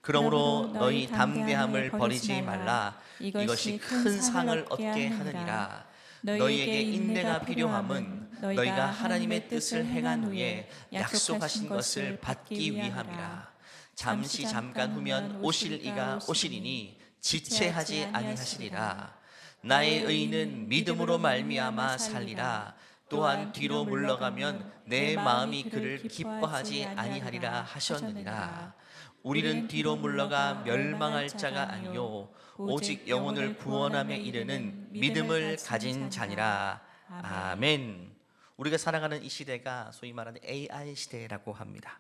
그러므로 너희 담대함을 버리지 말라. 이것이 큰 상을 얻게 하느니라. 너희에게 인내가 필요함은 너희가 하나님의 뜻을 행한 후에 약속하신 것을 받기 위함이라. 잠시 잠깐 후면 오실 이가 오시리니 지체하지 아니하시리라. 나의 의인은 믿음으로 말미암아 살리라. 또한 뒤로 물러가면 내 마음이 그를 기뻐하지 아니하리라 하셨느니라. 우리는 뒤로 물러가 멸망할 자가 아니요 오직 영혼을 구원함에 이르는 믿음을 가진 자니라. 아멘. 우리가 살아가는 이 시대가 소위 말하는 AI 시대라고 합니다.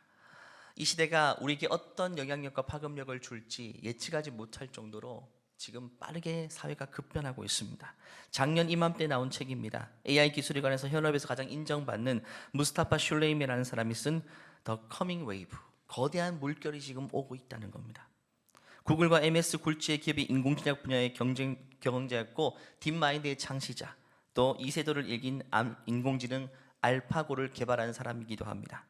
이 시대가 우리에게 어떤 영향력과 파급력을 줄지 예측하지 못할 정도로 지금 빠르게 사회가 급변하고 있습니다. 작년 이맘때 나온 책입니다. AI 기술에 관해서 현업에서 가장 인정받는 무스타파 슐레임이라는 사람이 쓴 The Coming Wave, 거대한 물결이 지금 오고 있다는 겁니다. 구글과 MS 굴지의 기업이 인공지능 분야의 경쟁자였고 딥마인드의 창시자, 또 이세돌을 이긴 인공지능 알파고를 개발한 사람이기도 합니다.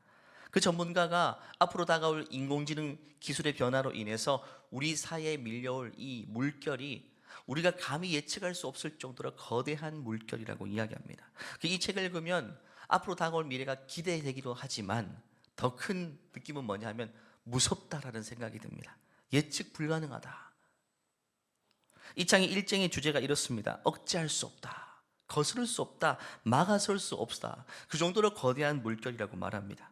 그 전문가가 앞으로 다가올 인공지능 기술의 변화로 인해서 우리 사회에 밀려올 이 물결이 우리가 감히 예측할 수 없을 정도로 거대한 물결이라고 이야기합니다. 이 책을 읽으면 앞으로 다가올 미래가 기대되기도 하지만 더 큰 느낌은 뭐냐 하면 무섭다라는 생각이 듭니다. 예측 불가능하다. 이 장의 일정의 주제가 이렇습니다. 억제할 수 없다, 거스를 수 없다, 막아설 수 없다. 그 정도로 거대한 물결이라고 말합니다.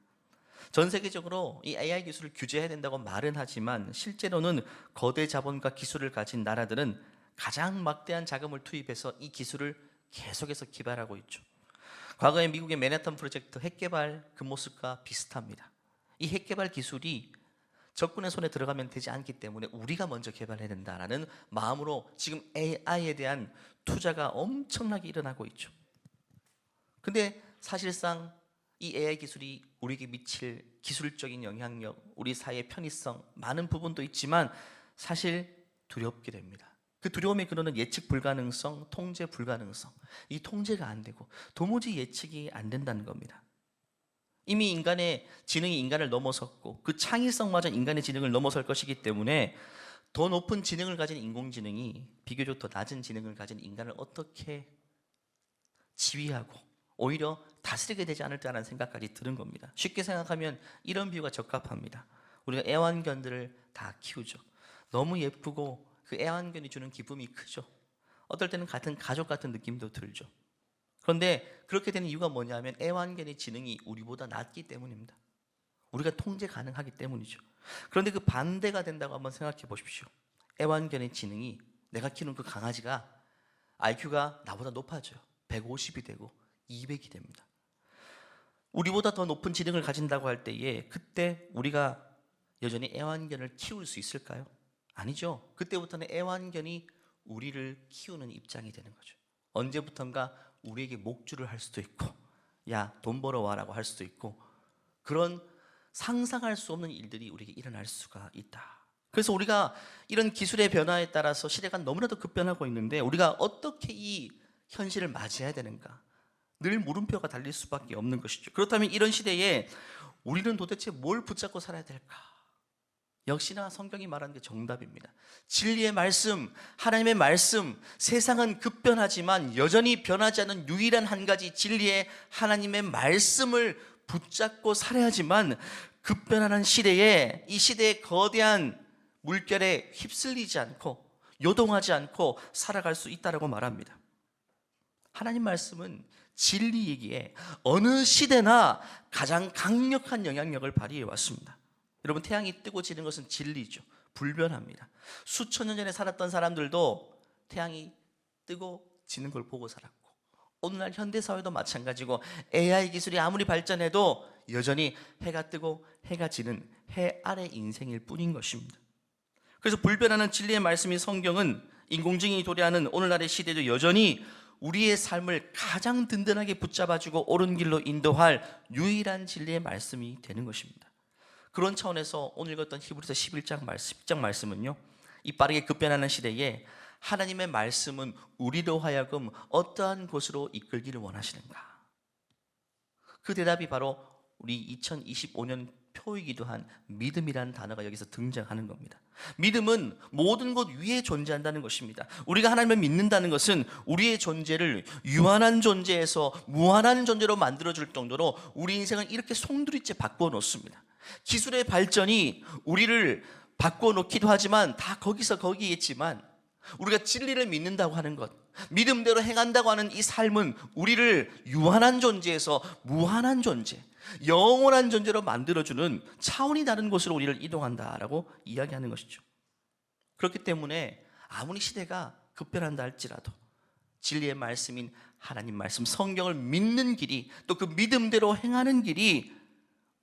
전 세계적으로 이 AI 기술을 규제해야 된다고 말은 하지만 실제로는 거대 자본과 기술을 가진 나라들은 가장 막대한 자금을 투입해서 이 기술을 계속해서 개발하고 있죠. 과거에 미국의 맨해튼 프로젝트 핵개발 그 모습과 비슷합니다. 이 핵개발 기술이 적군의 손에 들어가면 되지 않기 때문에 우리가 먼저 개발해야 된다라는 마음으로 지금 AI에 대한 투자가 엄청나게 일어나고 있죠. 근데 사실상 이 AI 기술이 우리에게 미칠 기술적인 영향력, 우리 사회의 편의성, 많은 부분도 있지만 사실 두렵게 됩니다. 그 두려움의 근원은 예측 불가능성, 통제 불가능성. 이 통제가 안 되고 도무지 예측이 안 된다는 겁니다. 이미 인간의 지능이 인간을 넘어섰고 그 창의성마저 인간의 지능을 넘어설 것이기 때문에 더 높은 지능을 가진 인공지능이 비교적 더 낮은 지능을 가진 인간을 어떻게 지휘하고 오히려 다스리게 되지 않을까라는 생각까지 드는 겁니다. 쉽게 생각하면 이런 비유가 적합합니다. 우리가 애완견들을 다 키우죠. 너무 예쁘고 그 애완견이 주는 기쁨이 크죠. 어떨 때는 같은 가족 같은 느낌도 들죠. 그런데 그렇게 되는 이유가 뭐냐면 애완견의 지능이 우리보다 낮기 때문입니다. 우리가 통제 가능하기 때문이죠. 그런데 그 반대가 된다고 한번 생각해 보십시오. 애완견의 지능이, 내가 키우는 그 강아지가 IQ가 나보다 높아져요. 150이 되고 200이 됩니다. 우리보다 더 높은 지능을 가진다고 할 때에 그때 우리가 여전히 애완견을 키울 수 있을까요? 아니죠. 그때부터는 애완견이 우리를 키우는 입장이 되는 거죠. 언제부턴가 우리에게 목줄을 할 수도 있고, 야, 돈 벌어와라고 할 수도 있고, 그런 상상할 수 없는 일들이 우리에게 일어날 수가 있다. 그래서 우리가 이런 기술의 변화에 따라서 시대가 너무나도 급변하고 있는데 우리가 어떻게 이 현실을 맞이해야 되는가? 늘 물음표가 달릴 수밖에 없는 것이죠. 그렇다면 이런 시대에 우리는 도대체 뭘 붙잡고 살아야 될까? 역시나 성경이 말하는 게 정답입니다. 진리의 말씀, 하나님의 말씀, 세상은 급변하지만 여전히 변하지 않는 유일한 한 가지 진리의 하나님의 말씀을 붙잡고 살아야지만 급변하는 시대에 이 시대의 거대한 물결에 휩쓸리지 않고 요동하지 않고 살아갈 수 있다고 말합니다. 하나님 말씀은 진리이기에 어느 시대나 가장 강력한 영향력을 발휘해 왔습니다. 여러분, 태양이 뜨고 지는 것은 진리죠. 불변합니다. 수천 년 전에 살았던 사람들도 태양이 뜨고 지는 걸 보고 살았고, 오늘날 현대사회도 마찬가지고 AI 기술이 아무리 발전해도 여전히 해가 뜨고 해가 지는 해 아래 인생일 뿐인 것입니다. 그래서 불변하는 진리의 말씀인 성경은 인공지능이 도래하는 오늘날의 시대도 여전히 우리의 삶을 가장 든든하게 붙잡아주고 옳은 길로 인도할 유일한 진리의 말씀이 되는 것입니다. 그런 차원에서 오늘 읽었던 히브리서 11장 말씀, 10장 말씀은요, 이 빠르게 급변하는 시대에 하나님의 말씀은 우리로 하여금 어떠한 곳으로 이끌기를 원하시는가? 그 대답이 바로 우리 2025년 표이기도 한 믿음이라는 단어가 여기서 등장하는 겁니다. 믿음은 모든 것 위에 존재한다는 것입니다. 우리가 하나님을 믿는다는 것은 우리의 존재를 유한한 존재에서 무한한 존재로 만들어줄 정도로 우리 인생을 이렇게 송두리째 바꾸어 놓습니다. 기술의 발전이 우리를 바꾸어 놓기도 하지만 다 거기서 거기겠지만, 우리가 진리를 믿는다고 하는 것, 믿음대로 행한다고 하는 이 삶은 우리를 유한한 존재에서 무한한 존재, 영원한 존재로 만들어주는 차원이 다른 곳으로 우리를 이동한다라고 이야기하는 것이죠. 그렇기 때문에 아무리 시대가 급변한다 할지라도 진리의 말씀인 하나님 말씀, 성경을 믿는 길이, 또 그 믿음대로 행하는 길이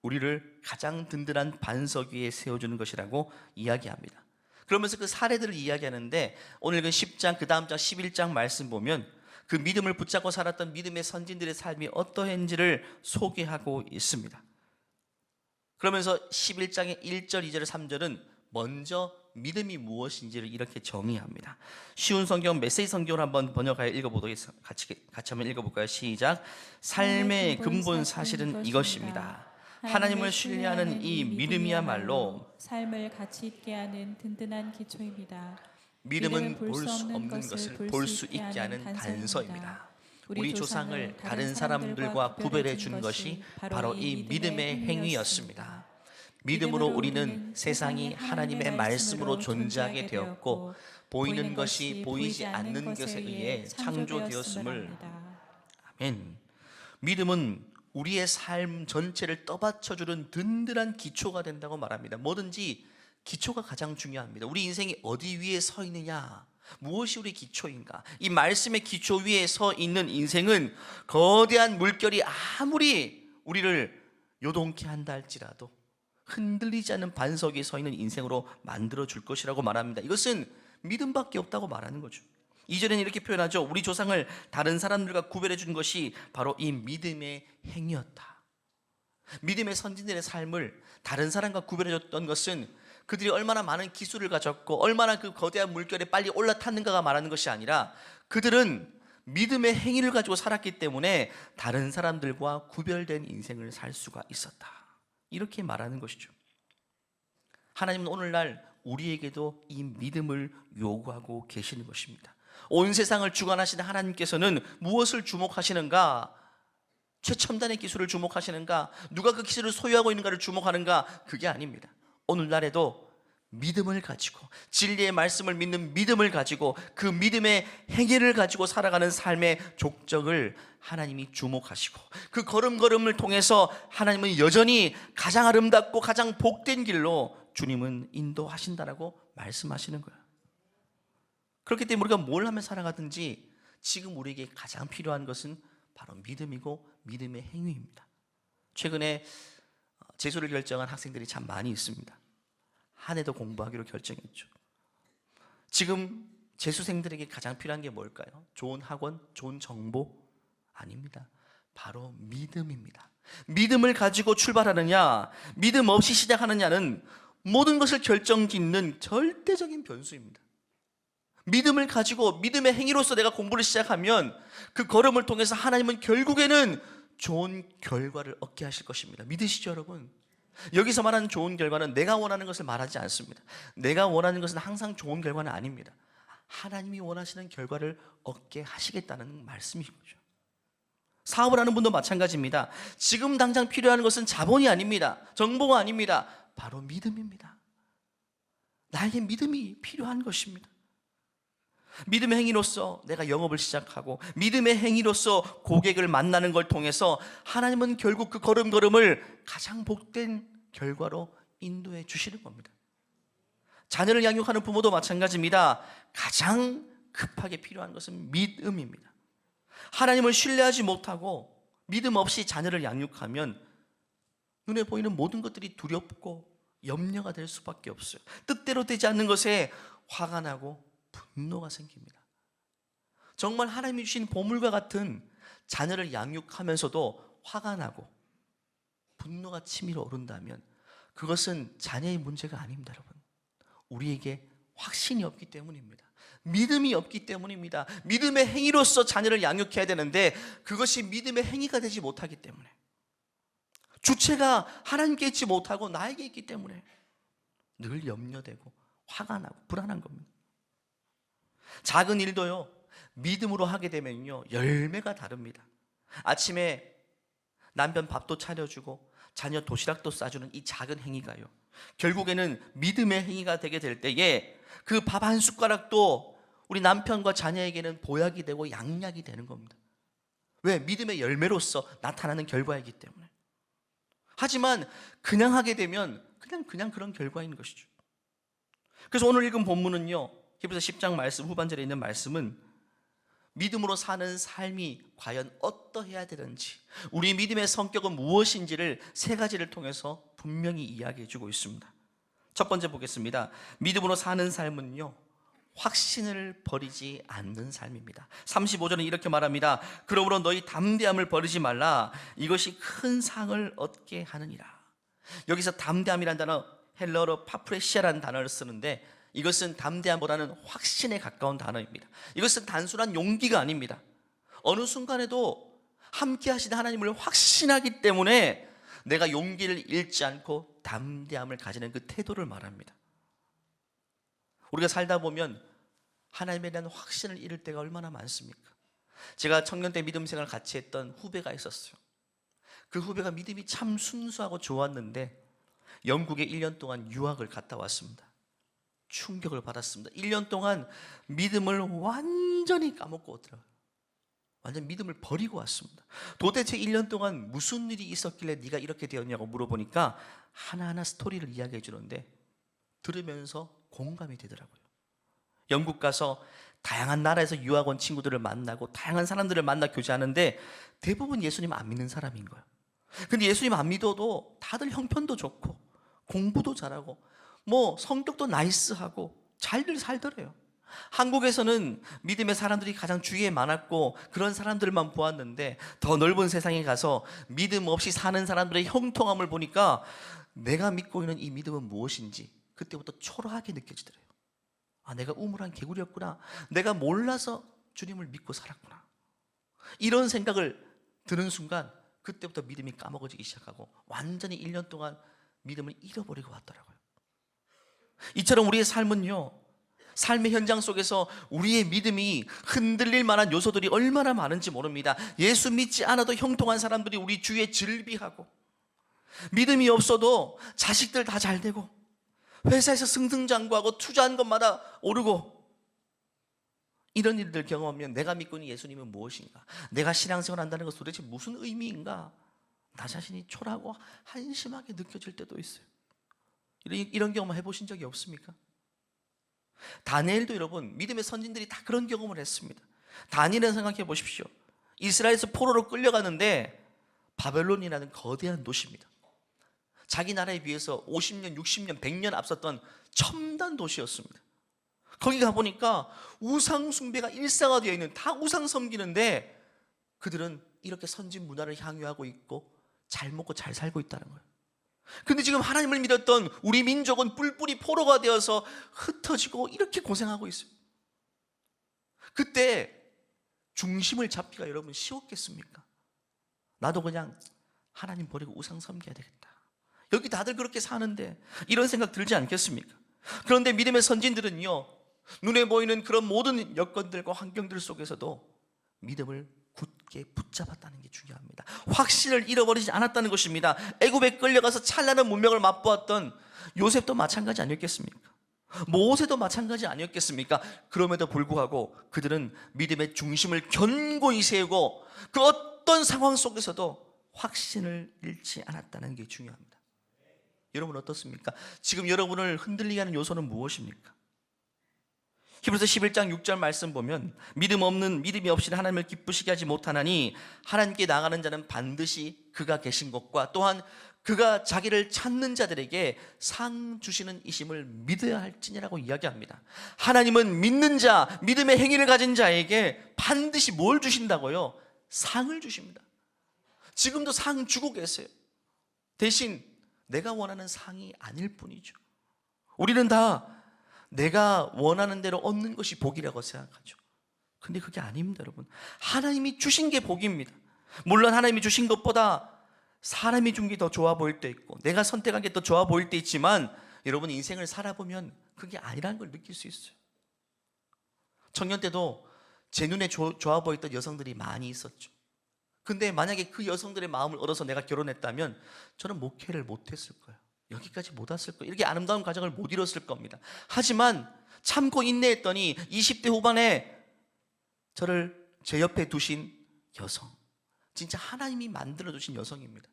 우리를 가장 든든한 반석 위에 세워주는 것이라고 이야기합니다. 그러면서 그 사례들을 이야기하는데, 오늘 그 10장, 그 다음 장 11장 말씀 보면 그 믿음을 붙잡고 살았던 믿음의 선진들의 삶이 어떠한지를 소개하고 있습니다. 그러면서 11장의 1절, 2절, 3절은 먼저 믿음이 무엇인지를 이렇게 정의합니다. 쉬운 성경, 메시지 성경을 한번 번역하여 읽어보도록 같이 한번 읽어볼까요? 시작. 삶의 근본 사실은 이것입니다. 하나님을 신뢰하는 이 믿음이야말로 삶을 가치 있게 하는 든든한 기초입니다. 믿음은 볼 수 없는 것을 볼 수 있게 하는 단서입니다. 우리 조상을 다른 사람들과 구별해 준 것이 바로 이 믿음의 행위였습니다. 믿음으로 우리는 세상이 하나님의 말씀으로 존재하게 되었고, 보이는 것이 보이지 않는 것에 의해 창조되었음을. 아멘. 믿음은 우리의 삶 전체를 떠받쳐주는 든든한 기초가 된다고 말합니다. 뭐든지 기초가 가장 중요합니다. 우리 인생이 어디 위에 서 있느냐, 무엇이 우리 기초인가, 이 말씀의 기초 위에 서 있는 인생은 거대한 물결이 아무리 우리를 요동케 한다 할지라도 흔들리지 않는 반석 위에 서 있는 인생으로 만들어줄 것이라고 말합니다. 이것은 믿음밖에 없다고 말하는 거죠. 2절에는 이렇게 표현하죠. 우리 조상을 다른 사람들과 구별해 준 것이 바로 이 믿음의 행위였다. 믿음의 선진들의 삶을 다른 사람과 구별해 줬던 것은 그들이 얼마나 많은 기술을 가졌고 얼마나 그 거대한 물결에 빨리 올라탔는가가 말하는 것이 아니라, 그들은 믿음의 행위를 가지고 살았기 때문에 다른 사람들과 구별된 인생을 살 수가 있었다. 이렇게 말하는 것이죠. 하나님은 오늘날 우리에게도 이 믿음을 요구하고 계시는 것입니다. 온 세상을 주관하시는 하나님께서는 무엇을 주목하시는가? 최첨단의 기술을 주목하시는가? 누가 그 기술을 소유하고 있는가를 주목하는가? 그게 아닙니다. 오늘날에도 믿음을 가지고, 진리의 말씀을 믿는 믿음을 가지고, 그 믿음의 행위를 가지고 살아가는 삶의 족적을 하나님이 주목하시고, 그 걸음걸음을 통해서 하나님은 여전히 가장 아름답고 가장 복된 길로 주님은 인도하신다라고 말씀하시는 거예요. 그렇기 때문에 우리가 뭘 하며 살아가든지 지금 우리에게 가장 필요한 것은 바로 믿음이고 믿음의 행위입니다. 최근에 재수를 결정한 학생들이 참 많이 있습니다. 한 해 더 공부하기로 결정했죠. 지금 재수생들에게 가장 필요한 게 뭘까요? 좋은 학원, 좋은 정보? 아닙니다. 바로 믿음입니다. 믿음을 가지고 출발하느냐, 믿음 없이 시작하느냐는 모든 것을 결정짓는 절대적인 변수입니다. 믿음을 가지고 믿음의 행위로서 내가 공부를 시작하면 그 걸음을 통해서 하나님은 결국에는 좋은 결과를 얻게 하실 것입니다. 믿으시죠, 여러분? 여기서 말하는 좋은 결과는 내가 원하는 것을 말하지 않습니다. 내가 원하는 것은 항상 좋은 결과는 아닙니다. 하나님이 원하시는 결과를 얻게 하시겠다는 말씀인 거죠. 사업을 하는 분도 마찬가지입니다. 지금 당장 필요한 것은 자본이 아닙니다. 정보가 아닙니다. 바로 믿음입니다. 나에게 믿음이 필요한 것입니다. 믿음의 행위로서 내가 영업을 시작하고, 믿음의 행위로서 고객을 만나는 걸 통해서 하나님은 결국 그 걸음걸음을 가장 복된 결과로 인도해 주시는 겁니다. 자녀를 양육하는 부모도 마찬가지입니다. 가장 급하게 필요한 것은 믿음입니다. 하나님을 신뢰하지 못하고 믿음 없이 자녀를 양육하면 눈에 보이는 모든 것들이 두렵고 염려가 될 수밖에 없어요. 뜻대로 되지 않는 것에 화가 나고 분노가 생깁니다. 정말 하나님이 주신 보물과 같은 자녀를 양육하면서도 화가 나고 분노가 치밀어 오른다면 그것은 자녀의 문제가 아닙니다, 여러분. 우리에게 확신이 없기 때문입니다. 믿음이 없기 때문입니다. 믿음의 행위로서 자녀를 양육해야 되는데 그것이 믿음의 행위가 되지 못하기 때문에, 주체가 하나님께 있지 못하고 나에게 있기 때문에 늘 염려되고 화가 나고 불안한 겁니다. 작은 일도요, 믿음으로 하게 되면요, 열매가 다릅니다. 아침에 남편 밥도 차려주고 자녀 도시락도 싸주는 이 작은 행위가요, 결국에는 믿음의 행위가 되게 될 때에 그 밥 한 숟가락도 우리 남편과 자녀에게는 보약이 되고 양약이 되는 겁니다. 왜? 믿음의 열매로서 나타나는 결과이기 때문에. 하지만 그냥 하게 되면 그냥 그런 결과인 것이죠. 그래서 오늘 읽은 본문은요, 히브리서 10장 말씀 후반절에 있는 말씀은 믿음으로 사는 삶이 과연 어떠해야 되는지, 우리 믿음의 성격은 무엇인지를 세 가지를 통해서 분명히 이야기해 주고 있습니다. 첫 번째 보겠습니다. 믿음으로 사는 삶은요, 확신을 버리지 않는 삶입니다. 35절은 이렇게 말합니다. 그러므로 너희 담대함을 버리지 말라. 이것이 큰 상을 얻게 하느니라. 여기서 담대함이라는 단어, 헬러어로 파프레시아라는 단어를 쓰는데, 이것은 담대함보다는 확신에 가까운 단어입니다. 이것은 단순한 용기가 아닙니다. 어느 순간에도 함께 하시는 하나님을 확신하기 때문에 내가 용기를 잃지 않고 담대함을 가지는 그 태도를 말합니다. 우리가 살다 보면 하나님에 대한 확신을 잃을 때가 얼마나 많습니까? 제가 청년 때 믿음 생활을 같이 했던 후배가 있었어요. 그 후배가 믿음이 참 순수하고 좋았는데 영국에 1년 동안 유학을 갔다 왔습니다. 충격을 받았습니다. 1년 동안 믿음을 완전히 까먹고 오더라고요. 완전 믿음을 버리고 왔습니다. 도대체 1년 동안 무슨 일이 있었길래 네가 이렇게 되었냐고 물어보니까 하나하나 스토리를 이야기해 주는데 들으면서 공감이 되더라고요. 영국 가서 다양한 나라에서 유학 온 친구들을 만나고 다양한 사람들을 만나 교제하는데 대부분 예수님 안 믿는 사람인 거예요. 근데 예수님 안 믿어도 다들 형편도 좋고 공부도 잘하고 뭐 성격도 나이스하고 잘들 살더래요. 한국에서는 믿음의 사람들이 가장 주위에 많았고 그런 사람들만 보았는데 더 넓은 세상에 가서 믿음 없이 사는 사람들의 형통함을 보니까 내가 믿고 있는 이 믿음은 무엇인지 그때부터 초라하게 느껴지더래요. 아, 내가 우물한 개구리였구나. 내가 몰라서 주님을 믿고 살았구나. 이런 생각을 드는 순간 그때부터 믿음이 까먹어지기 시작하고 완전히 1년 동안 믿음을 잃어버리고 왔더라고요. 이처럼 우리의 삶은요, 삶의 현장 속에서 우리의 믿음이 흔들릴 만한 요소들이 얼마나 많은지 모릅니다. 예수 믿지 않아도 형통한 사람들이 우리 주위에 즐비하고, 믿음이 없어도 자식들 다 잘 되고, 회사에서 승승장구하고 투자한 것마다 오르고, 이런 일들 경험하면 내가 믿고 있는 예수님은 무엇인가? 내가 신앙생활 한다는 것은 도대체 무슨 의미인가? 나 자신이 초라하고 한심하게 느껴질 때도 있어요. 이런 경험 해보신 적이 없습니까? 다니엘도 여러분, 믿음의 선진들이 다 그런 경험을 했습니다. 다니엘은 생각해 보십시오. 이스라엘에서 포로로 끌려가는데 바벨론이라는 거대한 도시입니다. 자기 나라에 비해서 50년, 60년, 100년 앞섰던 첨단 도시였습니다. 거기 가보니까 우상 숭배가 일상화되어 있는, 다 우상 섬기는데 그들은 이렇게 선진 문화를 향유하고 있고 잘 먹고 잘 살고 있다는 거예요. 근데 지금 하나님을 믿었던 우리 민족은 뿔뿔이 포로가 되어서 흩어지고 이렇게 고생하고 있어요. 그때 중심을 잡기가 여러분 쉬웠겠습니까? 나도 그냥 하나님 버리고 우상 섬겨야 되겠다. 여기 다들 그렇게 사는데 이런 생각 들지 않겠습니까? 그런데 믿음의 선진들은요, 눈에 보이는 그런 모든 여건들과 환경들 속에서도 믿음을 굳게 붙잡았다는 게 중요합니다. 확신을 잃어버리지 않았다는 것입니다. 애굽에 끌려가서 찬란한 문명을 맛보았던 요셉도 마찬가지 아니었겠습니까? 모세도 마찬가지 아니었겠습니까? 그럼에도 불구하고 그들은 믿음의 중심을 견고히 세우고 그 어떤 상황 속에서도 확신을 잃지 않았다는 게 중요합니다. 여러분 어떻습니까? 지금 여러분을 흔들리게 하는 요소는 무엇입니까? 히브리서 11장 6절 말씀 보면 믿음이 없이는 하나님을 기쁘시게 하지 못하나니 하나님께 나가는 자는 반드시 그가 계신 것과 또한 그가 자기를 찾는 자들에게 상 주시는 이심을 믿어야 할지니라고 이야기합니다. 하나님은 믿는 자, 믿음의 행위를 가진 자에게 반드시 뭘 주신다고요? 상을 주십니다. 지금도 상 주고 계세요. 대신 내가 원하는 상이 아닐 뿐이죠. 우리는 다 내가 원하는 대로 얻는 것이 복이라고 생각하죠. 근데 그게 아닙니다, 여러분. 하나님이 주신 게 복입니다. 물론 하나님이 주신 것보다 사람이 준 게 더 좋아 보일 때 있고 내가 선택한 게 더 좋아 보일 때 있지만 여러분 인생을 살아보면 그게 아니라는 걸 느낄 수 있어요. 청년 때도 제 눈에 좋아 보였던 여성들이 많이 있었죠. 근데 만약에 그 여성들의 마음을 얻어서 내가 결혼했다면 저는 목회를 못했을 거예요. 여기까지 못 왔을 거예요. 이렇게 아름다운 가정을 못 이뤘을 겁니다. 하지만 참고 인내했더니 20대 후반에 저를 제 옆에 두신 여성, 진짜 하나님이 만들어주신 여성입니다.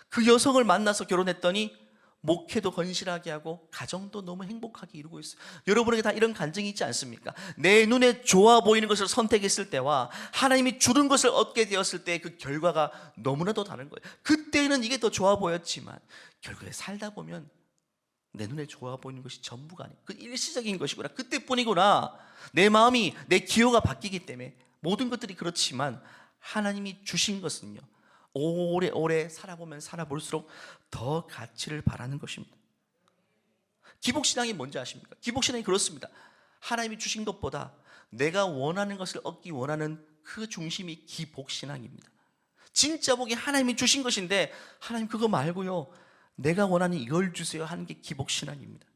그 여성을 만나서 결혼했더니 목회도 건실하게 하고 가정도 너무 행복하게 이루고 있어요. 여러분에게 다 이런 간증이 있지 않습니까? 내 눈에 좋아 보이는 것을 선택했을 때와 하나님이 주는 것을 얻게 되었을 때 그 결과가 너무나도 다른 거예요. 그때는 이게 더 좋아 보였지만 결국에 살다 보면 내 눈에 좋아 보이는 것이 전부가 아니에요. 그 일시적인 것이구나, 그때뿐이구나. 내 마음이, 내 기호가 바뀌기 때문에 모든 것들이 그렇지만 하나님이 주신 것은요, 오래오래 살아보면 살아볼수록 더 가치를 바라는 것입니다. 기복신앙이 뭔지 아십니까? 기복신앙이 그렇습니다. 하나님이 주신 것보다 내가 원하는 것을 얻기 원하는 그 중심이 기복신앙입니다. 진짜 복이 하나님이 주신 것인데 하나님 그거 말고요, 내가 원하는 이걸 주세요 하는 게 기복신앙입니다.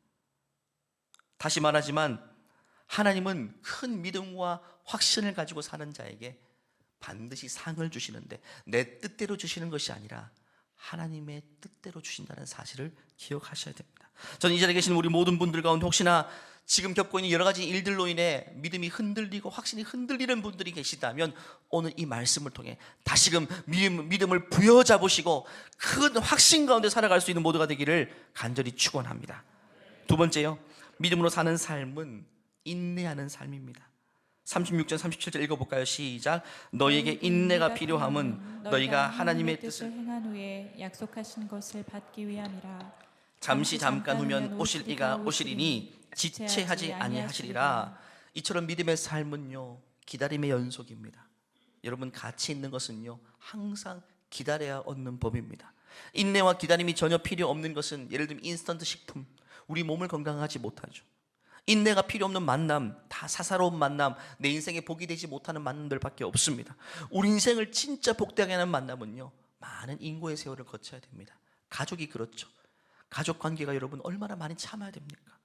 다시 말하지만 하나님은 큰 믿음과 확신을 가지고 사는 자에게 반드시 상을 주시는데 내 뜻대로 주시는 것이 아니라 하나님의 뜻대로 주신다는 사실을 기억하셔야 됩니다. 저는 이 자리에 계신 우리 모든 분들 가운데 혹시나 지금 겪고 있는 여러 가지 일들로 인해 믿음이 흔들리고 확신이 흔들리는 분들이 계시다면 오늘 이 말씀을 통해 다시금 믿음을 부여잡으시고 큰 확신 가운데 살아갈 수 있는 모두가 되기를 간절히 축원합니다. 두 번째요, 믿음으로 사는 삶은 인내하는 삶입니다. 36절 37절 읽어볼까요? 시작. 너희에게 인내가 필요함은 너희가 하나님의 뜻을 행한 후에 약속하신 것을 받기 위함이라. 잠시 잠깐 후면 오실 이가 오시리니 지체하지 아니하시리라. 이처럼 믿음의 삶은요, 기다림의 연속입니다. 여러분, 가치 있는 것은요, 항상 기다려야 얻는 법입니다. 인내와 기다림이 전혀 필요 없는 것은 예를 들면 인스턴트 식품, 우리 몸을 건강하지 못하죠. 인내가 필요 없는 만남, 다 사사로운 만남, 내 인생에 복이 되지 못하는 만남들밖에 없습니다. 우리 인생을 진짜 복되게 하는 만남은요, 많은 인고의 세월을 거쳐야 됩니다. 가족이 그렇죠. 가족 관계가 여러분 얼마나 많이 참아야 됩니까?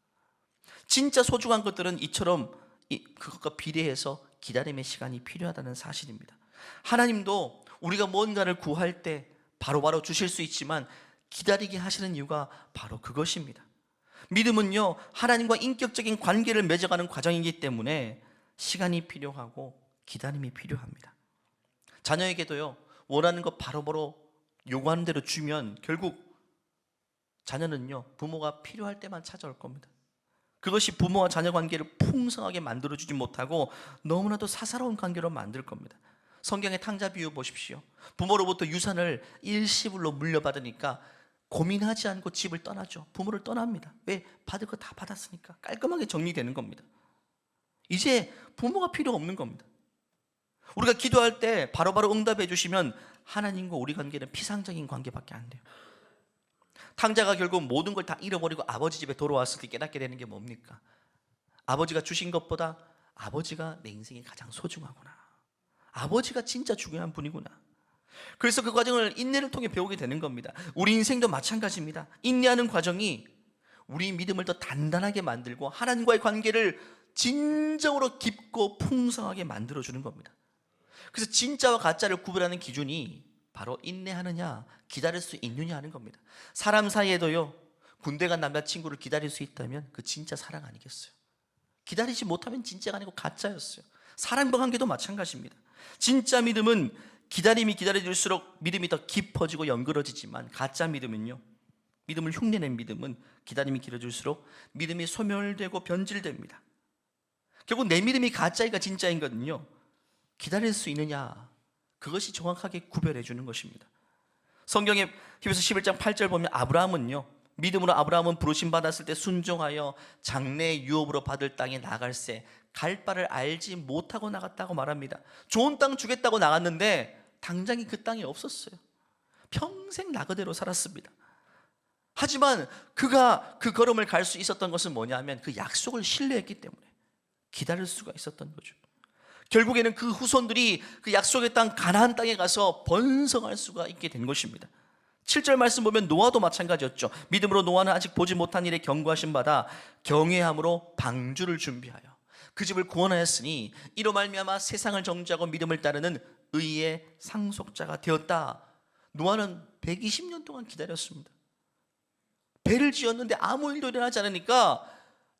진짜 소중한 것들은 이처럼 그것과 비례해서 기다림의 시간이 필요하다는 사실입니다. 하나님도 우리가 뭔가를 구할 때 바로바로 주실 수 있지만 기다리게 하시는 이유가 바로 그것입니다. 믿음은요, 하나님과 인격적인 관계를 맺어가는 과정이기 때문에 시간이 필요하고 기다림이 필요합니다. 자녀에게도요, 원하는 것 바로바로 요구하는 대로 주면 결국 자녀는요, 부모가 필요할 때만 찾아올 겁니다. 그것이 부모와 자녀 관계를 풍성하게 만들어주지 못하고 너무나도 사사로운 관계로 만들 겁니다. 성경의 탕자 비유 보십시오. 부모로부터 유산을 일시불로 물려받으니까 고민하지 않고 집을 떠나죠. 부모를 떠납니다. 왜? 받을 거 다 받았으니까. 깔끔하게 정리되는 겁니다. 이제 부모가 필요 없는 겁니다. 우리가 기도할 때 바로바로 응답해 주시면 하나님과 우리 관계는 피상적인 관계밖에 안 돼요. 탕자가 결국 모든 걸 다 잃어버리고 아버지 집에 돌아왔을 때 깨닫게 되는 게 뭡니까? 아버지가 주신 것보다 아버지가 내 인생이 가장 소중하구나. 아버지가 진짜 중요한 분이구나. 그래서 그 과정을 인내를 통해 배우게 되는 겁니다. 우리 인생도 마찬가지입니다. 인내하는 과정이 우리 믿음을 더 단단하게 만들고 하나님과의 관계를 진정으로 깊고 풍성하게 만들어주는 겁니다. 그래서 진짜와 가짜를 구별하는 기준이 바로 인내하느냐, 기다릴 수 있느냐 하는 겁니다. 사람 사이에도요, 군대 간 남자친구를 기다릴 수 있다면 그 진짜 사랑 아니겠어요? 기다리지 못하면 진짜가 아니고 가짜였어요. 사람과 관계도 마찬가지입니다. 진짜 믿음은 기다림이 기다려질수록 믿음이 더 깊어지고 연그러지지만 가짜 믿음은요, 믿음을 흉내낸 믿음은 기다림이 길어질수록 믿음이 소멸되고 변질됩니다. 결국 내 믿음이 가짜인가 진짜인 거는요, 기다릴 수 있느냐, 그것이 정확하게 구별해 주는 것입니다. 성경에 히브리서 11장 8절 보면 아브라함은요, 믿음으로 아브라함은 부르심 받았을 때 순종하여 장래의 유업으로 받을 땅에 나갈새 갈 바를 알지 못하고 나갔다고 말합니다. 좋은 땅 주겠다고 나갔는데 당장에 그 땅이 없었어요. 평생 나그대로 살았습니다. 하지만 그가 그 걸음을 갈 수 있었던 것은 뭐냐면 그 약속을 신뢰했기 때문에 기다릴 수가 있었던 거죠. 결국에는 그 후손들이 그 약속의 땅 가나안 땅에 가서 번성할 수가 있게 된 것입니다. 7절 말씀 보면 노아도 마찬가지였죠. 믿음으로 노아는 아직 보지 못한 일에 경고하신 바다 경외함으로 방주를 준비하여 그 집을 구원하였으니 이로 말미암아 세상을 정죄하고 믿음을 따르는 의의 상속자가 되었다. 노아는 120년 동안 기다렸습니다. 배를 지었는데 아무 일도 일어나지 않으니까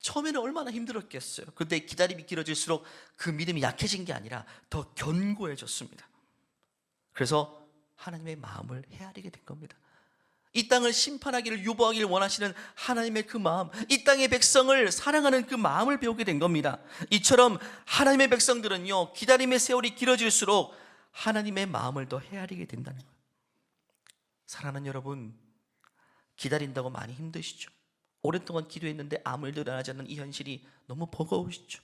처음에는 얼마나 힘들었겠어요. 그런데 기다림이 길어질수록 그 믿음이 약해진 게 아니라 더 견고해졌습니다. 그래서 하나님의 마음을 헤아리게 된 겁니다. 이 땅을 심판하기를 유보하기를 원하시는 하나님의 그 마음, 이 땅의 백성을 사랑하는 그 마음을 배우게 된 겁니다. 이처럼 하나님의 백성들은요, 기다림의 세월이 길어질수록 하나님의 마음을 더 헤아리게 된다는 거예요. 사랑하는 여러분, 기다린다고 많이 힘드시죠? 오랫동안 기도했는데 아무 일도 일어나지 않는 이 현실이 너무 버거우시죠?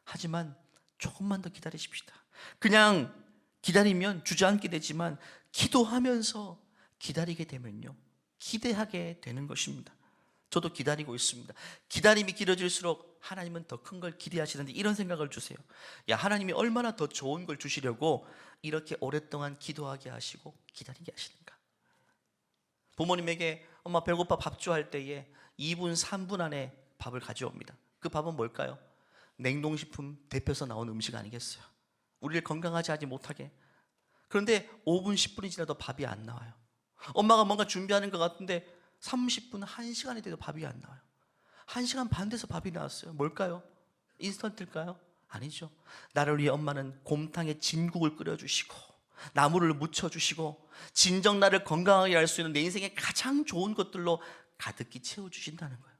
하지만 조금만 더 기다리십시다. 그냥 기다리면 주저앉게 되지만 기도하면서 기다리게 되면요, 기대하게 되는 것입니다. 저도 기다리고 있습니다. 기다림이 길어질수록 하나님은 더 큰 걸 기대하시는데 이런 생각을 주세요. 야, 하나님이 얼마나 더 좋은 걸 주시려고 이렇게 오랫동안 기도하게 하시고 기다리게 하시는가. 부모님에게 엄마 배고파 밥 줘 할 때에 2분 3분 안에 밥을 가져옵니다. 그 밥은 뭘까요? 냉동식품 데펴서 나온 음식 아니겠어요? 우리를 건강하지 하지 못하게. 그런데 5분 10분이 지나도 밥이 안 나와요. 엄마가 뭔가 준비하는 것 같은데 30분, 1시간이 돼도 밥이 안 나와요. 1시간 반 돼서 밥이 나왔어요. 뭘까요? 인스턴트일까요? 아니죠. 나를 위해 엄마는 곰탕에 진국을 끓여주시고 나물을 무쳐주시고 진정 나를 건강하게 할 수 있는 내 인생의 가장 좋은 것들로 가득히 채워주신다는 거예요.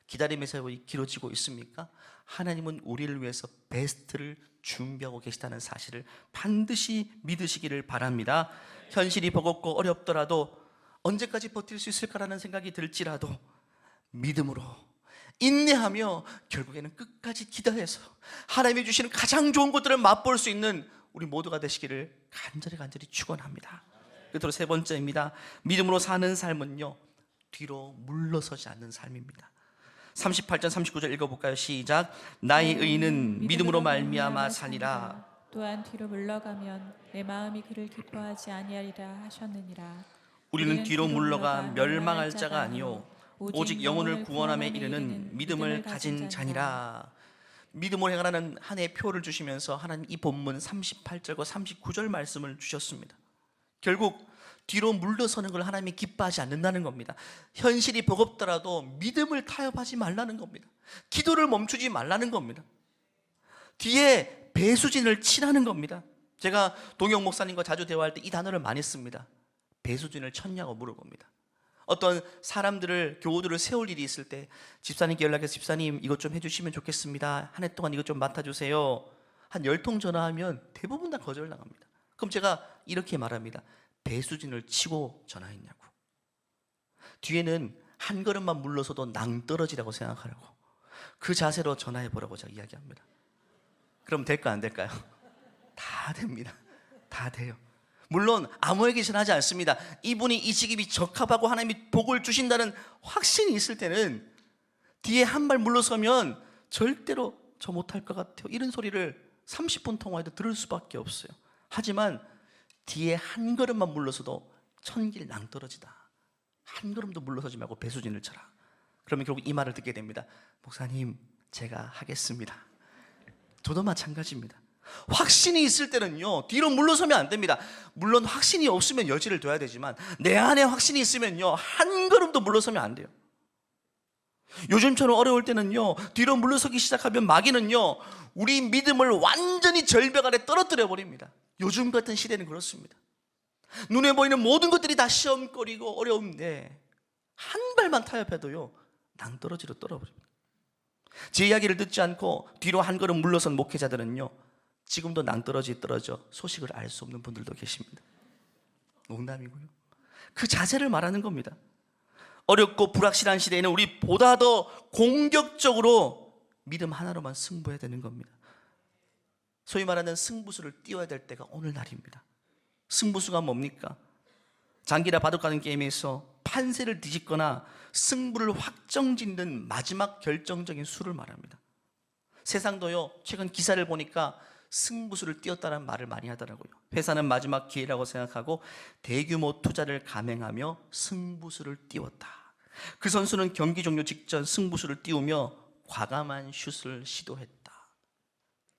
기다림의 세월이 길어지고 있습니까? 하나님은 우리를 위해서 베스트를 준비하고 계시다는 사실을 반드시 믿으시기를 바랍니다. 현실이 버겁고 어렵더라도 언제까지 버틸 수 있을까라는 생각이 들지라도 믿음으로 인내하며 결국에는 끝까지 기다려서 하나님이 주시는 가장 좋은 것들을 맛볼 수 있는 우리 모두가 되시기를 간절히 축원합니다. 끝으로 세 번째입니다. 믿음으로 사는 삶은요, 뒤로 물러서지 않는 삶입니다. 38절 39절 읽어볼까요? 시작. 나의 의인은 믿음으로 말미암아 사니라. 또한 뒤로 물러가면 내 마음이 그를 기뻐하지 아니하리라 하셨느니라. 우리는 뒤로 물러가 멸망할 자가 아니요 오직 영혼을 구원함에 이르는 믿음을 가진 자니라. 믿음으로 행하라는 한 해의 표를 주시면서 하나님 이 본문 38절과 39절 말씀을 주셨습니다. 결국 뒤로 물러서는 걸 하나님이 기뻐하지 않는다는 겁니다. 현실이 버겁더라도 믿음을 타협하지 말라는 겁니다. 기도를 멈추지 말라는 겁니다. 뒤에 배수진을 치라는 겁니다. 제가 동영 목사님과 자주 대화할 때 이 단어를 많이 씁니다. 배수진을 쳤냐고 물어봅니다. 어떤 사람들을, 교우들을 세울 일이 있을 때 집사님께 연락해서 집사님 이것 좀 해주시면 좋겠습니다. 한 해 동안 이것 좀 맡아주세요. 한 10통 전화하면 대부분 다 거절당합니다. 그럼 제가 이렇게 말합니다. 배수진을 치고 전화했냐고. 뒤에는 한 걸음만 물러서도 낭떠러지라고 생각하라고. 그 자세로 전화해보라고 제가 이야기합니다. 그럼 될까 안 될까요? 다 됩니다. 다 돼요. 물론 아무에게 전하지 않습니다. 이분이 이 직업이 적합하고 하나님이 복을 주신다는 확신이 있을 때는 뒤에 한 발 물러서면 절대로 저 못할 것 같아요, 이런 소리를 30분 통화해도 들을 수밖에 없어요. 하지만 뒤에 한 걸음만 물러서도 천길 낭떠러지다. 한 걸음도 물러서지 말고 배수진을 쳐라. 그러면 결국 이 말을 듣게 됩니다. 목사님, 제가 하겠습니다. 저도 마찬가지입니다. 확신이 있을 때는요, 뒤로 물러서면 안 됩니다. 물론 확신이 없으면 여지를 둬야 되지만 내 안에 확신이 있으면요, 한 걸음도 물러서면 안 돼요. 요즘처럼 어려울 때는요, 뒤로 물러서기 시작하면 마귀는요, 우리 믿음을 완전히 절벽 아래 떨어뜨려 버립니다. 요즘 같은 시대는 그렇습니다. 눈에 보이는 모든 것들이 다 시험거리고 어려운데 한 발만 타협해도요, 낭떠러지로 떨어버립니다. 제 이야기를 듣지 않고 뒤로 한 걸음 물러선 목회자들은요, 지금도 낭떠러지 떨어져 소식을 알 수 없는 분들도 계십니다. 농담이고요. 그 자세를 말하는 겁니다. 어렵고 불확실한 시대에는 우리 보다 더 공격적으로 믿음 하나로만 승부해야 되는 겁니다. 소위 말하는 승부수를 띄워야 될 때가 오늘날입니다. 승부수가 뭡니까? 장기라 바둑하는 게임에서 판세를 뒤집거나 승부를 확정짓는 마지막 결정적인 수를 말합니다. 세상도요, 최근 기사를 보니까 승부수를 띄웠다는 말을 많이 하더라고요. 회사는 마지막 기회라고 생각하고 대규모 투자를 감행하며 승부수를 띄웠다. 그 선수는 경기 종료 직전 승부수를 띄우며 과감한 슛을 시도했다.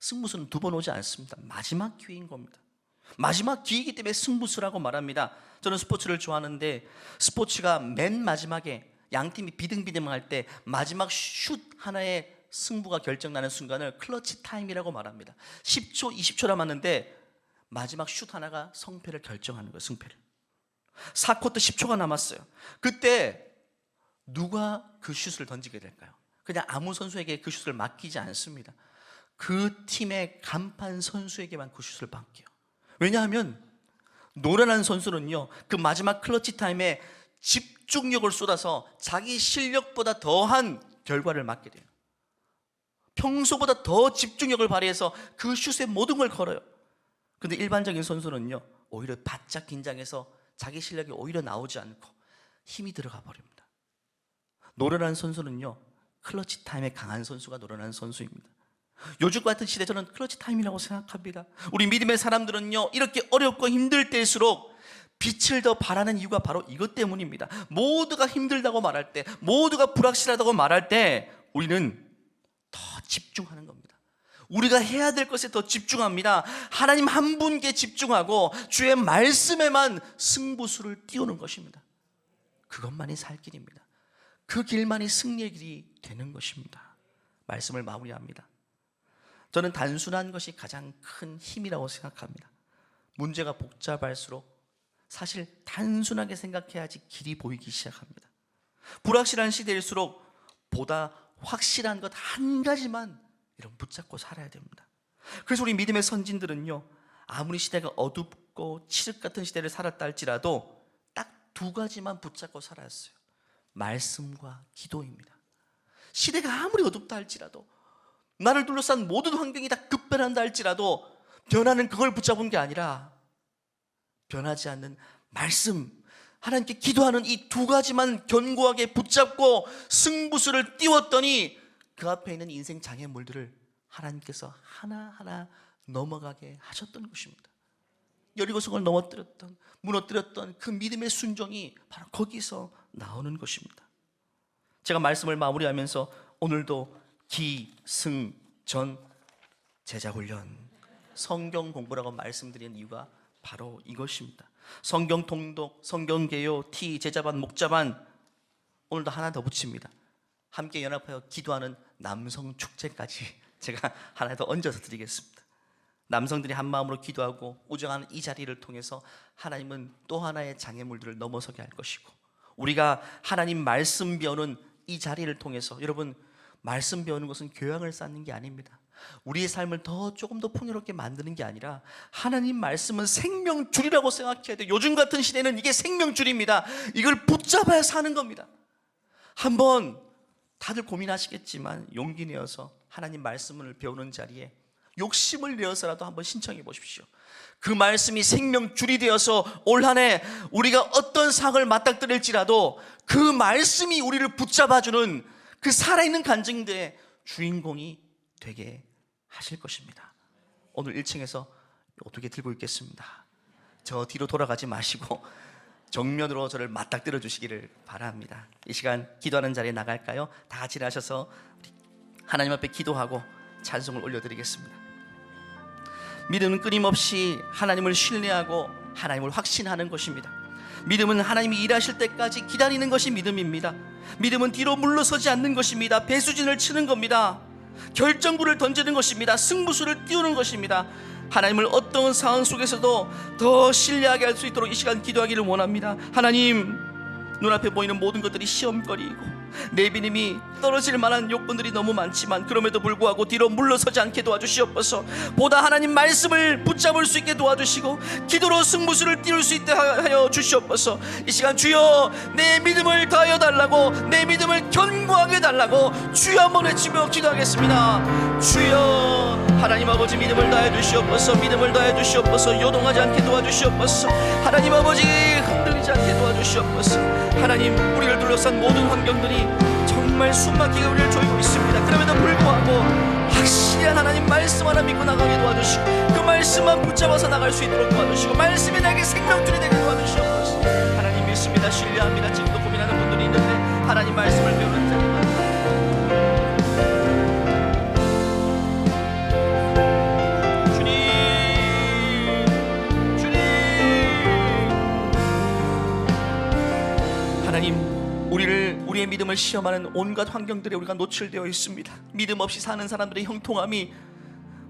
승부수는 두 번 오지 않습니다. 마지막 기회인 겁니다. 마지막 기회이기 때문에 승부수라고 말합니다. 저는 스포츠를 좋아하는데 스포츠가 맨 마지막에 양팀이 비등비등할 때 마지막 슛 하나에 승부가 결정나는 순간을 클러치 타임이라고 말합니다. 10초, 20초 남았는데 마지막 슛 하나가 성패를 결정하는 거예요. 승패를. 4쿼터 10초가 남았어요. 그때 누가 그 슛을 던지게 될까요? 그냥 아무 선수에게 그 슛을 맡기지 않습니다. 그 팀의 간판 선수에게만 그 슛을 맡겨요. 왜냐하면 노련한 선수는요, 그 마지막 클러치 타임에 집중력을 쏟아서 자기 실력보다 더한 결과를 맞게 돼요. 평소보다 더 집중력을 발휘해서 그 슛에 모든 걸 걸어요. 근데 일반적인 선수는요, 오히려 바짝 긴장해서 자기 실력이 오히려 나오지 않고 힘이 들어가 버립니다. 노련한 선수는요, 클러치 타임에 강한 선수가 노련한 선수입니다. 요즘 같은 시대 저는 클러치 타임이라고 생각합니다. 우리 믿음의 사람들은요, 이렇게 어렵고 힘들 때일수록 빛을 더 바라는 이유가 바로 이것 때문입니다. 모두가 힘들다고 말할 때, 모두가 불확실하다고 말할 때 우리는 더 집중하는 겁니다. 우리가 해야 될 것에 더 집중합니다. 하나님 한 분께 집중하고 주의 말씀에만 승부수를 띄우는 것입니다. 그것만이 살 길입니다. 그 길만이 승리의 길이 되는 것입니다. 말씀을 마무리합니다. 저는 단순한 것이 가장 큰 힘이라고 생각합니다. 문제가 복잡할수록 사실 단순하게 생각해야지 길이 보이기 시작합니다. 불확실한 시대일수록 보다 확실한 것 한 가지만 이런 붙잡고 살아야 됩니다. 그래서 우리 믿음의 선진들은요, 아무리 시대가 어둡고 칠흑 같은 시대를 살았다 할지라도 딱 두 가지만 붙잡고 살았어요. 말씀과 기도입니다. 시대가 아무리 어둡다 할지라도, 나를 둘러싼 모든 환경이 다 급변한다 할지라도 변화는 그걸 붙잡은 게 아니라 변하지 않는 말씀, 하나님께 기도하는 이 두 가지만 견고하게 붙잡고 승부수를 띄웠더니 그 앞에 있는 인생 장애물들을 하나님께서 하나하나 넘어가게 하셨던 것입니다. 여리고성을 넘어뜨렸던, 무너뜨렸던 그 믿음의 순종이 바로 거기서 나오는 것입니다. 제가 말씀을 마무리하면서 오늘도 기승전 제자훈련, 성경 공부라고 말씀드리는 이유가 바로 이것입니다. 성경 통독, 성경 개요, 제자반, 목자반, 오늘도 하나 더 붙입니다. 함께 연합하여 기도하는 남성 축제까지 제가 하나 더 얹어서 드리겠습니다. 남성들이 한 마음으로 기도하고 우정하는 이 자리를 통해서 하나님은 또 하나의 장애물들을 넘어서게 할 것이고, 우리가 하나님 말씀 배우는 이 자리를 통해서, 여러분, 말씀 배우는 것은 교양을 쌓는 게 아닙니다. 우리의 삶을 조금 더 풍요롭게 만드는 게 아니라 하나님 말씀은 생명줄이라고 생각해야 돼요. 요즘 같은 시대는 이게 생명줄입니다. 이걸 붙잡아야 사는 겁니다. 한번 다들 고민하시겠지만 용기 내어서 하나님 말씀을 배우는 자리에 욕심을 내어서라도 한번 신청해 보십시오. 그 말씀이 생명줄이 되어서 올 한 해 우리가 어떤 상을 맞닥뜨릴지라도 그 말씀이 우리를 붙잡아주는 그 살아있는 간증대의 주인공이 되게 하실 것입니다. 오늘 1층에서 어떻게 들고 있겠습니다. 저 뒤로 돌아가지 마시고 정면으로 저를 맞닥뜨려 주시기를 바랍니다. 이 시간 기도하는 자리에 나갈까요? 다 같이 나셔서 하나님 앞에 기도하고 찬송을 올려드리겠습니다. 믿음은 끊임없이 하나님을 신뢰하고 하나님을 확신하는 것입니다. 믿음은 하나님이 일하실 때까지 기다리는 것이 믿음입니다. 믿음은 뒤로 물러서지 않는 것입니다. 배수진을 치는 겁니다. 결정구를 던지는 것입니다. 승부수를 띄우는 것입니다. 하나님을 어떤 상황 속에서도 더 신뢰하게 할 수 있도록 이 시간 기도하기를 원합니다. 하나님, 눈앞에 보이는 모든 것들이 시험거리이고 내 믿음이 떨어질 만한 요건들이 너무 많지만 그럼에도 불구하고 뒤로 물러서지 않게 도와주시옵소서. 보다 하나님 말씀을 붙잡을 수 있게 도와주시고 기도로 승부수를 띄울 수 있게 하여 주시옵소서. 이 시간 주여, 내 믿음을 다하여 달라고, 내 믿음을 견고하게 달라고 주여 한번 외치며 기도하겠습니다. 주여, 하나님 아버지 믿음을 다해 주시옵소서. 믿음을 다해 주시옵소서. 요동하지 않게 도와주시옵소서. 하나님 아버지 흔들리지 않게 도와주시옵소서. 하나님, 우리를 둘러싼 모든 환경들이 정말 정말 숨막히게 우리를 조이고 있습니다. 그럼에도 불구하고 확실한 하나님 말씀 하나 믿고 나가게 도와주시고 그 말씀만 붙잡아서 나갈 수 있도록 도와주시고 말씀이 나에게 생명줄이 되게 도와주시옵소서. 하나님 믿습니다. 신뢰합니다. 지금도 고민하는 분들이 있는데 하나님 말씀을 배우는 자리만 우리의 믿음을 시험하는 온갖 환경들에 우리가 노출되어 있습니다. 믿음 없이 사는 사람들의 형통함이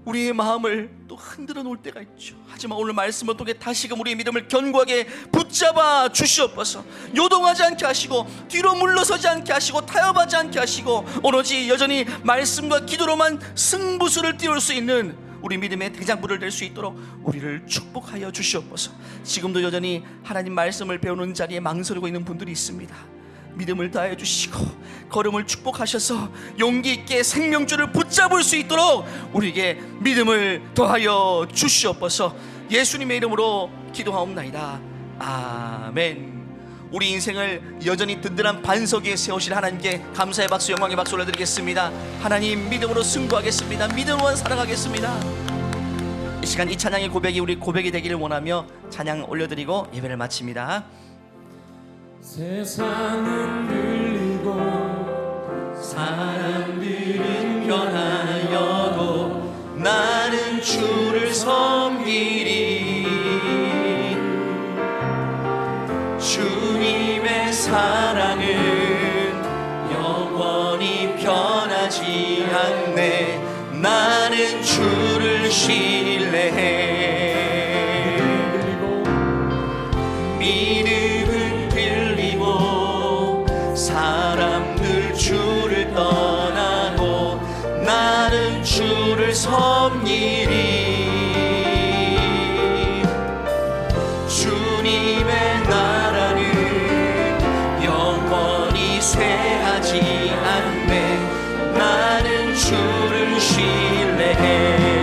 우리의 마음을 또 흔들어 놓을 때가 있죠. 하지만 오늘 말씀을 통해 다시금 우리의 믿음을 견고하게 붙잡아 주시옵소서. 요동하지 않게 하시고 뒤로 물러서지 않게 하시고 타협하지 않게 하시고 오로지 여전히 말씀과 기도로만 승부수를 띄울 수 있는 우리 믿음의 대장부를 될 수 있도록 우리를 축복하여 주시옵소서. 지금도 여전히 하나님 말씀을 배우는 자리에 망설이고 있는 분들이 있습니다. 믿음을 다해 주시고 걸음을 축복하셔서 용기 있게 생명줄을 붙잡을 수 있도록 우리에게 믿음을 더하여 주시옵소서. 예수님의 이름으로 기도하옵나이다. 아멘. 우리 인생을 여전히 든든한 반석 위에 세우신 하나님께 감사의 박수, 영광의 박수 올려드리겠습니다. 하나님, 믿음으로 승부하겠습니다. 믿음으로 살아가겠습니다. 이 시간 이 찬양의 고백이 우리 고백이 되기를 원하며 찬양 올려드리고 예배를 마칩니다. 세상은 늘리고 사람들은 변하여도 나는 주를 섬기리. 주님의 사랑은 영원히 변하지 않네. 나는 주를 신뢰해. 믿음은 들리고 사람들 주를 떠나고 나는 주를 섬기리. 주님의 나라는 영원히 쇠하지 않네. 나는 주를 신뢰해.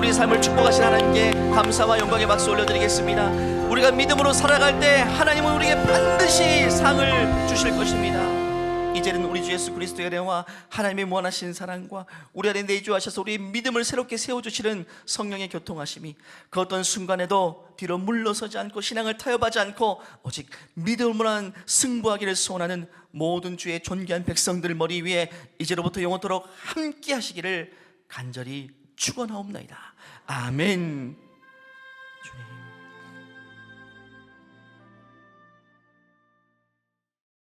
우리의 삶을 축복하신 하나님께 감사와 영광의 박수 올려드리겠습니다. 우리가 믿음으로 살아갈 때 하나님은 우리에게 반드시 상을 주실 것입니다. 이제는 우리 주 예수 그리스도의 은혜와 하나님의 무한하신 사랑과 우리 안에 내주하셔서 우리의 믿음을 새롭게 세워주시는 성령의 교통하심이 그 어떤 순간에도 뒤로 물러서지 않고 신앙을 타협하지 않고 오직 믿음으로만 승부하기를 소원하는 모든 주의 존귀한 백성들 머리 위에 이제로부터 영원토록 함께 하시기를 간절히 축원하옵나이다. 아멘. 주님.